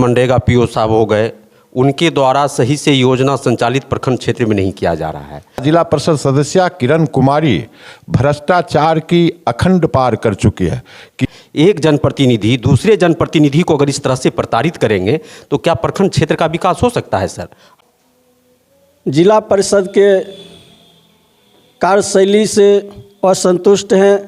MNREGA PO साहब हो गए, उनके द्वारा सही से योजना संचालित प्रखंड क्षेत्र में नहीं किया जा रहा है। जिला परिषद सदस्य किरण कुमारी भ्रष्टाचार की अखंड पार कर चुकी है कि एक जनप्रतिनिधि दूसरे जनप्रतिनिधि को अगर इस तरह से प्रताड़ित करेंगे तो क्या प्रखंड क्षेत्र का विकास हो सकता है सर? जिला परिषद के कार्यशैली से असंतुष्ट हैं।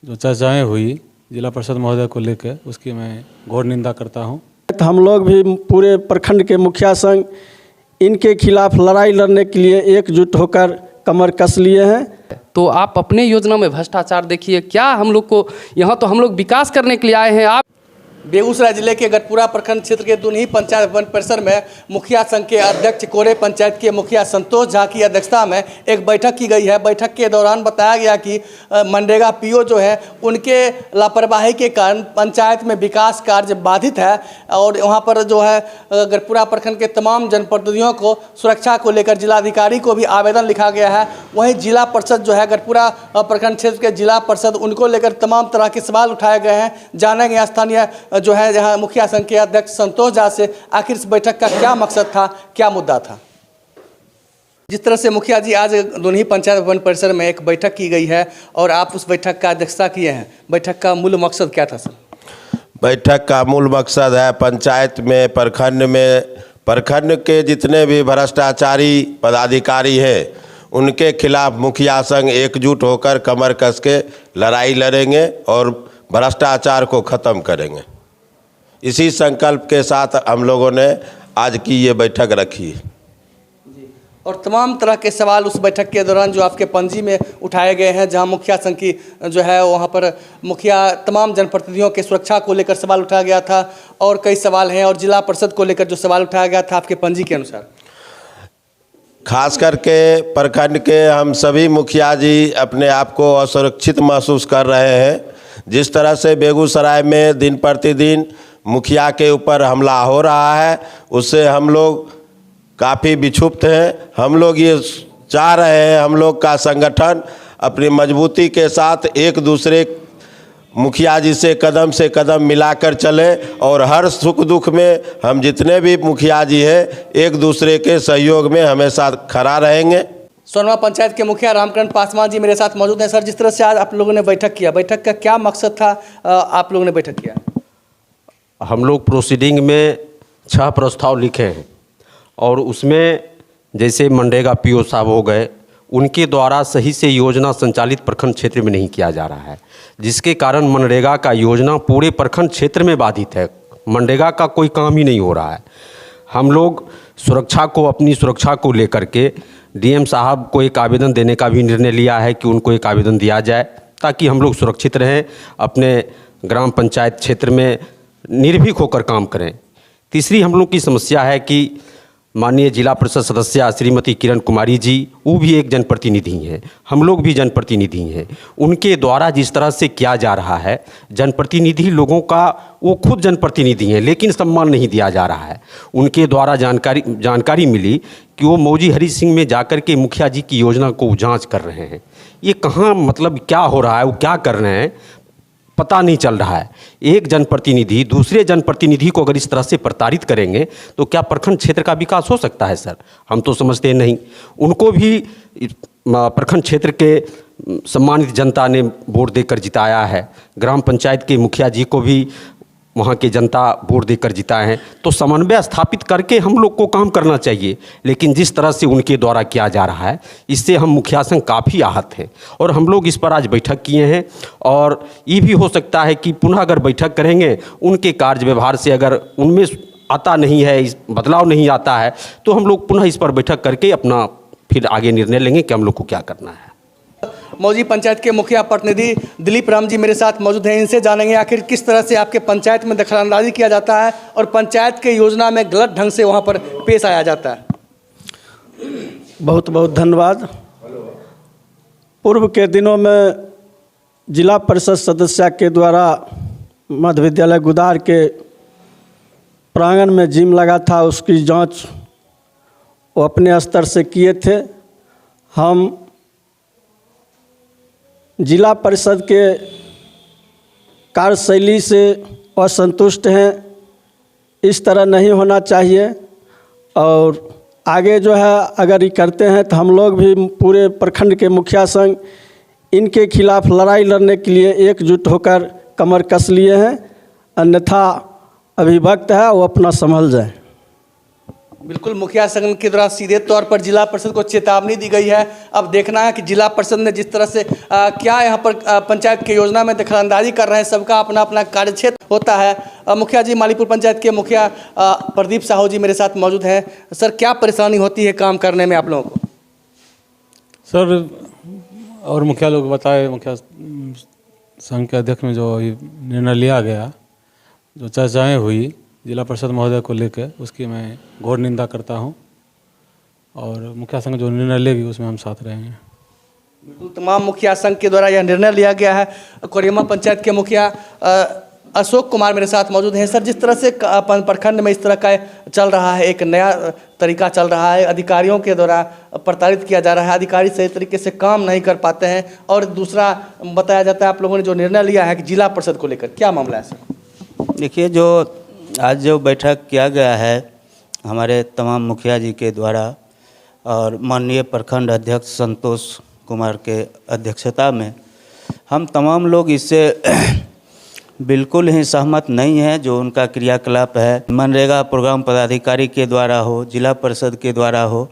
जो चर्चाएं हुई जिला परिषद महोदय को लेकर, उसकी मैं घोर निंदा करता हूं। हम लोग भी पूरे प्रखंड के मुखिया संघ इनके खिलाफ लड़ाई लड़ने के लिए एकजुट होकर कमर कस लिए हैं। तो आप अपने योजना में भ्रष्टाचार देखिए, क्या हम लोग को यहाँ तो हम लोग विकास करने के लिए आए हैं। आप बेगूसराय जिले के गढ़पुरा प्रखंड क्षेत्र के दुनही पंचायत वन परिसर में मुखिया संघ के अध्यक्ष कोरे पंचायत के मुखिया संतोष झा की अध्यक्षता में एक बैठक की गई है। बैठक के दौरान बताया गया कि मनरेगा पीओ जो है उनके लापरवाही के कारण पंचायत में विकास कार्य बाधित है और वहां पर जो है गढ़पुरा प्रखंड के तमाम जनप्रतिनिधियों को सुरक्षा को लेकर जिलाधिकारी को भी आवेदन लिखा गया है। वहीं जिला परिषद जो है गढ़पुरा प्रखंड क्षेत्र के जिला परिषद उनको लेकर तमाम तरह के सवाल उठाए गए हैं। जानेंगे स्थानीय जो है जहां मुखिया संघ के अध्यक्ष संतोष झा से आखिर इस बैठक का क्या मकसद था, क्या मुद्दा था। जिस तरह से मुखिया जी आज दुनही पंचायत वन परिसर में एक बैठक की गई है और आप उस बैठक का अध्यक्षता किए हैं, बैठक का मूल मकसद क्या था सर? बैठक का मूल मकसद है पंचायत में प्रखंड के जितने भी भ्रष्टाचारी पदाधिकारी हैं उनके खिलाफ मुखिया संघ एकजुट होकर कमर कस के लड़ाई लड़ेंगे और भ्रष्टाचार को ख़त्म करेंगे। इसी संकल्प के साथ हम लोगों ने आज की ये बैठक रखी और तमाम तरह के सवाल उस बैठक के दौरान जो आपके पंजी में उठाए गए हैं, जहां मुखिया संघ की जो है वहां पर मुखिया तमाम जनप्रतिनिधियों के सुरक्षा को लेकर सवाल उठाया गया था और कई सवाल हैं और जिला परिषद को लेकर जो सवाल उठाया गया था आपके पंजी के अनुसार। खास करके प्रखंड के हम सभी मुखिया जी अपने आप को असुरक्षित महसूस कर रहे हैं। जिस तरह से बेगूसराय में दिन प्रतिदिन मुखिया के ऊपर हमला हो रहा है उससे हम लोग काफ़ी विक्षुब्ध हैं। हम लोग ये चाह रहे हैं हम लोग का संगठन अपनी मजबूती के साथ एक दूसरे मुखिया जी से कदम मिलाकर चले और हर सुख दुख में हम जितने भी मुखिया जी हैं एक दूसरे के सहयोग में हमेशा खड़ा रहेंगे। सोनवा पंचायत के मुखिया रामकरण पासवान जी मेरे साथ मौजूद हैं। सर, जिस तरह से आज आप लोगों ने बैठक किया, बैठक का क्या मकसद था, आप लोगों ने बैठक किया? हम लोग प्रोसीडिंग में 6 प्रस्ताव लिखे हैं और उसमें जैसे मनरेगा पीओ साहब हो गए, उनके द्वारा सही से योजना संचालित प्रखंड क्षेत्र में नहीं किया जा रहा है, जिसके कारण मनरेगा का योजना पूरे प्रखंड क्षेत्र में बाधित है। मनरेगा का कोई काम ही नहीं हो रहा है। हम लोग अपनी सुरक्षा को लेकर के डीएम साहब को एक आवेदन देने का भी निर्णय लिया है कि उनको एक आवेदन दिया जाए ताकि हम लोग सुरक्षित रहें, अपने ग्राम पंचायत क्षेत्र में निर्भीक होकर काम करें। तीसरी हम लोग की समस्या है कि माननीय जिला परिषद सदस्य श्रीमती किरण कुमारी जी, वो भी एक जनप्रतिनिधि हैं, हम लोग भी जनप्रतिनिधि हैं। उनके द्वारा जिस तरह से किया जा रहा है, जनप्रतिनिधि लोगों का, वो खुद जनप्रतिनिधि हैं लेकिन सम्मान नहीं दिया जा रहा है। उनके द्वारा जानकारी मिली कि वो मौजी हरी सिंह में जाकर के मुखिया जी की योजना को जांच कर रहे हैं। ये कहाँ मतलब क्या हो रहा है, वो क्या कर रहे हैं पता नहीं चल रहा है। एक जनप्रतिनिधि दूसरे जनप्रतिनिधि को अगर इस तरह से प्रताड़ित करेंगे तो क्या प्रखंड क्षेत्र का विकास हो सकता है सर? हम तो समझते नहीं। उनको भी प्रखंड क्षेत्र के सम्मानित जनता ने वोट देकर जिताया है, ग्राम पंचायत के मुखिया जी को भी वहाँ की जनता वोट देकर जिताए हैं। तो समन्वय स्थापित करके हम लोग को काम करना चाहिए, लेकिन जिस तरह से उनके द्वारा किया जा रहा है इससे हम मुखिया संघ काफ़ी आहत हैं और हम लोग इस पर आज बैठक किए हैं। और ये भी हो सकता है कि पुनः अगर बैठक करेंगे, उनके कार्य व्यवहार से अगर उनमें आता नहीं है, बदलाव नहीं आता है, तो हम लोग पुनः इस पर बैठक करके अपना फिर आगे निर्णय लेंगे कि हम लोग को क्या करना है। मौजी पंचायत के मुखिया प्रतिनिधि दिलीप राम जी मेरे साथ मौजूद हैं। इनसे जानेंगे आखिर किस तरह से आपके पंचायत में दखलंदाजी किया जाता है और पंचायत के योजना में गलत ढंग से वहां पर पेश आया जाता है। बहुत बहुत धन्यवाद। पूर्व के दिनों में जिला परिषद सदस्य के द्वारा मध्य विद्यालय गुदार के प्रांगण में जिम लगा था, उसकी जांच वो अपने स्तर से किए थे। हम जिला परिषद के कार्यशैली से असंतुष्ट हैं। इस तरह नहीं होना चाहिए। और आगे जो है अगर ये करते हैं तो हम लोग भी पूरे प्रखंड के मुखिया संघ इनके खिलाफ लड़ाई लड़ने के लिए एकजुट होकर कमर कस लिए हैं, अन्यथा अभी वक्त है वो अपना संभल जाए। बिल्कुल, मुखिया संघ के द्वारा सीधे तौर पर जिला परिषद को चेतावनी दी गई है। अब देखना है कि जिला परिषद ने जिस तरह से क्या यहाँ पर पंचायत की योजना में दखलंदाजी कर रहे हैं, सबका अपना अपना कार्यक्षेत्र होता है। मुखिया जी, मालीपुर पंचायत के मुखिया प्रदीप साहू जी मेरे साथ मौजूद हैं। सर, क्या परेशानी होती है काम करने में आप लोगों को? सर, और मुखिया लोग बताए, मुखिया संघ के अध्यक्ष में जो निर्णय लिया गया, जो चर्चाएँ हुई जिला परिषद महोदय को लेकर, उसकी मैं घोर निंदा करता हूं, और मुखिया संघ जो निर्णय लेगी उसमें हम साथ रहेंगे। बिल्कुल, तमाम मुखिया संघ के द्वारा यह निर्णय लिया गया है। कोरियमा पंचायत के मुखिया अशोक कुमार मेरे साथ मौजूद हैं। सर, जिस तरह से प्रखंड में इस तरह का चल रहा है, एक नया तरीका चल रहा है, अधिकारियों के द्वारा प्रताड़ित किया जा रहा है, अधिकारी सही तरीके से काम नहीं कर पाते हैं, और दूसरा बताया जाता है आप लोगों ने जो निर्णय लिया है कि जिला परिषद को लेकर, क्या मामला है सर? देखिए, जो आज जो बैठक किया गया है हमारे तमाम मुखिया जी के द्वारा और माननीय प्रखंड अध्यक्ष संतोष कुमार के अध्यक्षता में, हम तमाम लोग इससे बिल्कुल ही सहमत नहीं हैं। जो उनका क्रियाकलाप है, मनरेगा प्रोग्राम पदाधिकारी के द्वारा हो, जिला परिषद के द्वारा हो,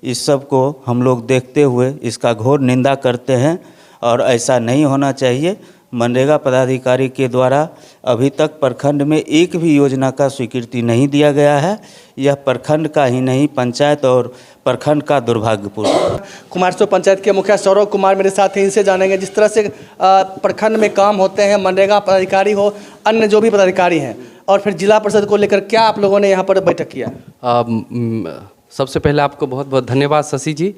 इस सब को हम लोग देखते हुए इसका घोर निंदा करते हैं, और ऐसा नहीं होना चाहिए। मनरेगा पदाधिकारी के द्वारा अभी तक प्रखंड में एक भी योजना का स्वीकृति नहीं दिया गया है। यह प्रखंड का ही नहीं, पंचायत और प्रखंड का दुर्भाग्यपूर्ण। कुमारसो पंचायत के मुखिया सौरभ कुमार मेरे साथ हैं, इनसे जानेंगे जिस तरह से प्रखंड में काम होते हैं, मनरेगा पदाधिकारी हो, अन्य जो भी पदाधिकारी हैं, और फिर जिला परिषद को लेकर क्या आप लोगों ने यहाँ पर बैठक किया? सबसे पहले आपको बहुत बहुत धन्यवाद शशि जी।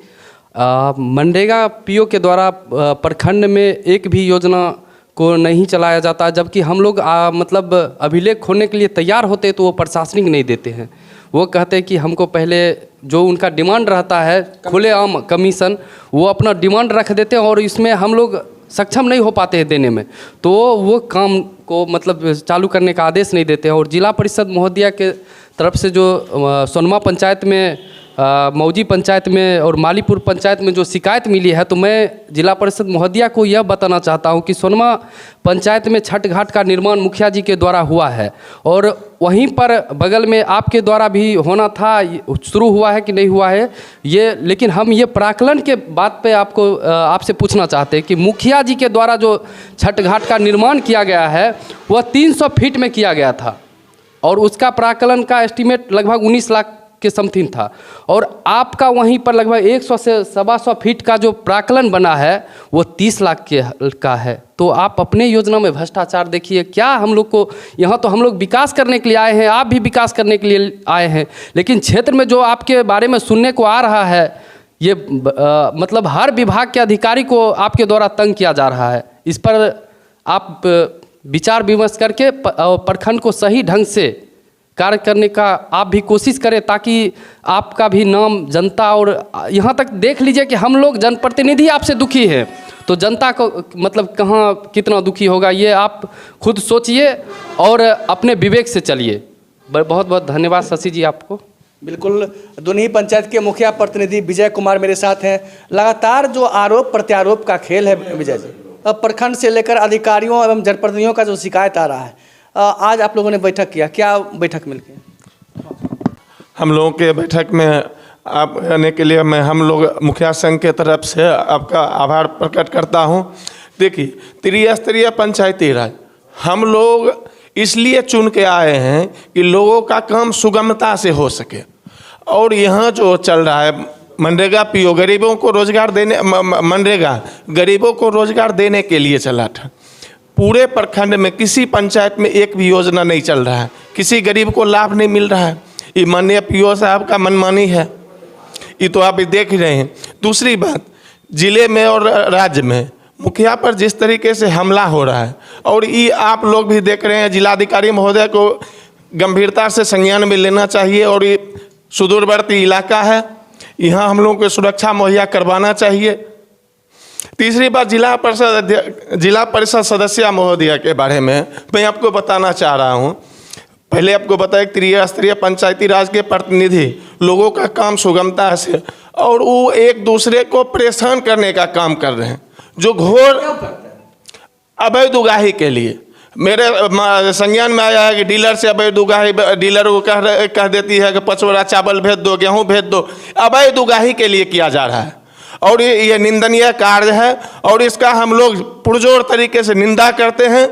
मनरेगा पीओ के द्वारा प्रखंड में एक भी योजना को नहीं चलाया जाता, जबकि हम लोग मतलब अभिलेख खोलने के लिए तैयार होते तो वो प्रशासनिक नहीं देते हैं। वो कहते हैं कि हमको पहले जो उनका डिमांड रहता है खुलेआम कमीशन, वो अपना डिमांड रख देते हैं, और इसमें हम लोग सक्षम नहीं हो पाते हैं देने में, तो वो काम को मतलब चालू करने का आदेश नहीं देते हैं। और जिला परिषद महोदया के तरफ से जो सोनमा पंचायत में, मौजी पंचायत में और मालीपुर पंचायत में जो शिकायत मिली है, तो मैं जिला परिषद महोदया को यह बताना चाहता हूं कि सोनमा पंचायत में छठ घाट का निर्माण मुखिया जी के द्वारा हुआ है, और वहीं पर बगल में आपके द्वारा भी होना था, शुरू हुआ है कि नहीं हुआ है ये, लेकिन हम ये प्राकलन के बात पे आपसे पूछना चाहते हैं कि मुखिया जी के द्वारा जो छठ घाट का निर्माण किया गया है वह 300 फीट में किया गया था, और उसका प्राकलन का एस्टीमेट लगभग 19 लाख के समथिंग था, और आपका वहीं पर लगभग 100 से 125 फीट का जो प्राकलन बना है वो 30 लाख का है। तो आप अपने योजना में भ्रष्टाचार देखिए। क्या हम लोग को यहाँ, तो हम लोग विकास करने के लिए आए हैं, आप भी विकास करने के लिए आए हैं, लेकिन क्षेत्र में जो आपके बारे में सुनने को आ रहा है, ये मतलब हर विभाग के अधिकारी को आपके द्वारा तंग किया जा रहा है। इस पर आप विचार विमर्श करके प्रखंड को सही ढंग से कार्य करने का आप भी कोशिश करें, ताकि आपका भी नाम जनता, और यहाँ तक देख लीजिए कि हम लोग जनप्रतिनिधि आपसे दुखी हैं, तो जनता को मतलब कहाँ कितना दुखी होगा, ये आप खुद सोचिए और अपने विवेक से चलिए। बहुत बहुत धन्यवाद शशि जी आपको। बिल्कुल, दुनही पंचायत के मुखिया प्रतिनिधि विजय कुमार मेरे साथ हैं। लगातार जो आरोप प्रत्यारोप का खेल है विजय जी, अब प्रखंड से लेकर अधिकारियों एवं जनप्रतिनिधियों का जो शिकायत आ रहा है, आज आप लोगों ने बैठक किया, क्या बैठक मिलके? हम लोगों के बैठक में आप आने के लिए मैं हम लोग मुखिया संघ के तरफ से आपका आभार प्रकट करता हूं। देखिए, त्रिस्तरीय पंचायती राज हम लोग इसलिए चुन के आए हैं कि लोगों का काम सुगमता से हो सके, और यहाँ जो चल रहा है मनरेगा पीओ, गरीबों को रोजगार देने, मनरेगा गरीबों को रोजगार देने के लिए चला था। पूरे प्रखंड में किसी पंचायत में एक भी योजना नहीं चल रहा है, किसी गरीब को लाभ नहीं मिल रहा है। ये माननीय पीओ साहब का मनमानी है, ये तो आप देख रहे हैं। दूसरी बात, जिले में और राज्य में मुखिया पर जिस तरीके से हमला हो रहा है, और ये आप लोग भी देख रहे हैं, जिलाधिकारी महोदय को गंभीरता से संज्ञान में लेना चाहिए। और ये सुदूरवर्ती इलाका है, यहाँ हम लोगों को सुरक्षा मुहैया करवाना चाहिए। तीसरी बात, जिला परिषद सदस्य महोदया के बारे में मैं आपको बताना चाह रहा हूँ। पहले आपको बताया कि त्रिस्तरीय पंचायती राज के प्रतिनिधि लोगों का काम सुगमता से, और वो एक दूसरे को परेशान करने का काम कर रहे हैं, जो घोर अवैध उगाही के लिए। मेरे संज्ञान में आया है कि डीलर से अवैध उगाही, डीलर को कह देती है कि पचवड़ा चावल भेज दो, गेहूं भेज दो, अवैध उगाही के लिए किया जा रहा है और ये निंदनीय कार्य है और इसका हम लोग पुरजोर तरीके से निंदा करते हैं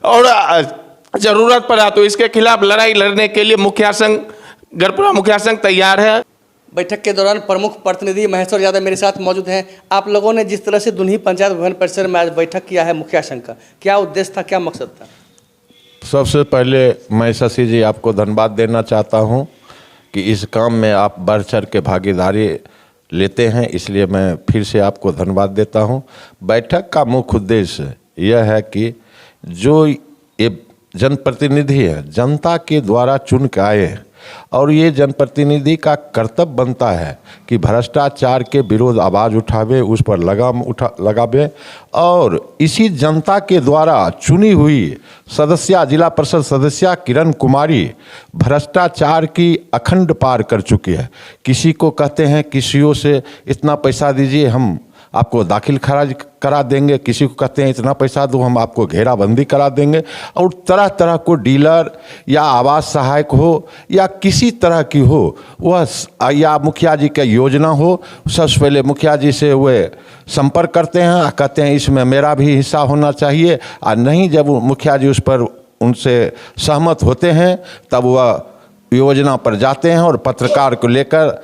और ज़रूरत पड़ा तो इसके खिलाफ लड़ाई लड़ने के लिए मुखिया संघ, गढ़पुरा मुखिया संघ तैयार है। बैठक के दौरान प्रमुख प्रतिनिधि महेश्वर यादव मेरे साथ मौजूद हैं। आप लोगों ने जिस तरह से दुन्ही पंचायत भवन परिसर में आज बैठक किया है मुखिया संघ का, क्या उद्देश्य था, क्या मकसद था? सबसे पहले मैं शशि जी आपको धन्यवाद देना चाहता हूं कि इस काम में आप बढ़ चढ़ के भागीदारी लेते हैं, इसलिए मैं फिर से आपको धन्यवाद देता हूं। बैठक का मुख्य उद्देश्य यह है कि जो ये जनप्रतिनिधि है, जनता के द्वारा चुन के आए हैं और ये जनप्रतिनिधि का कर्तव्य बनता है कि भ्रष्टाचार के विरोध आवाज़ उठावे, उस पर लगाम लगावे और इसी जनता के द्वारा चुनी हुई सदस्या, जिला परिषद सदस्या किरण कुमारी भ्रष्टाचार की अखंड पार कर चुकी है। किसी को कहते हैं किसियों से इतना पैसा दीजिए हम आपको दाखिल खारिज करा देंगे, किसी को कहते हैं इतना पैसा दो हम आपको घेराबंदी करा देंगे, और तरह तरह को डीलर या आवास सहायक हो या किसी तरह की हो वह, या मुखिया जी का योजना हो, सबसे पहले मुखिया जी से वे संपर्क करते हैं, कहते हैं इसमें मेरा भी हिस्सा होना चाहिए, और नहीं जब मुखिया जी उस पर उनसे सहमत होते हैं तब वह योजना पर जाते हैं और पत्रकार को लेकर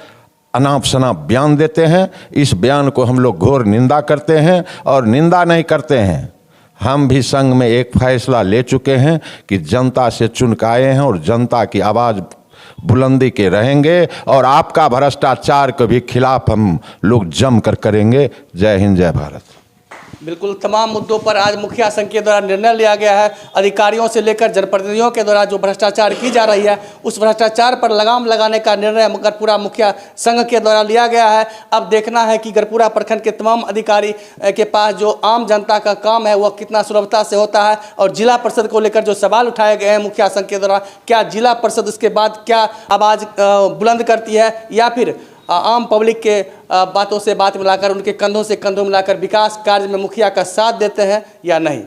अनाप शनाप बयान देते हैं। इस बयान को हम लोग घोर निंदा करते हैं और निंदा नहीं करते हैं, हम भी संघ में एक फैसला ले चुके हैं कि जनता से चुन के आए हैं और जनता की आवाज़ बुलंदी के रहेंगे और आपका भ्रष्टाचार के भी खिलाफ हम लोग जम कर करेंगे। जय हिंद, जय भारत। बिल्कुल, तमाम मुद्दों पर आज मुखिया संघ के द्वारा निर्णय लिया गया है। अधिकारियों से लेकर जनप्रतिनिधियों के द्वारा जो भ्रष्टाचार की जा रही है उस भ्रष्टाचार पर लगाम लगाने का निर्णय गढ़पुरा मुखिया संघ के द्वारा लिया गया है। अब देखना है कि गढ़पुरा प्रखंड के तमाम अधिकारी के पास जो आम जनता का काम है वह कितना सुलभता से होता है, और जिला परिषद को लेकर जो सवाल उठाए गए हैं मुखिया संघ के द्वारा, क्या जिला परिषद उसके बाद क्या आवाज़ बुलंद करती है या फिर आम पब्लिक के बातों से बात मिलाकर, उनके कंधों से कंधों मिलाकर विकास कार्य में मुखिया का साथ देते हैं या नहीं।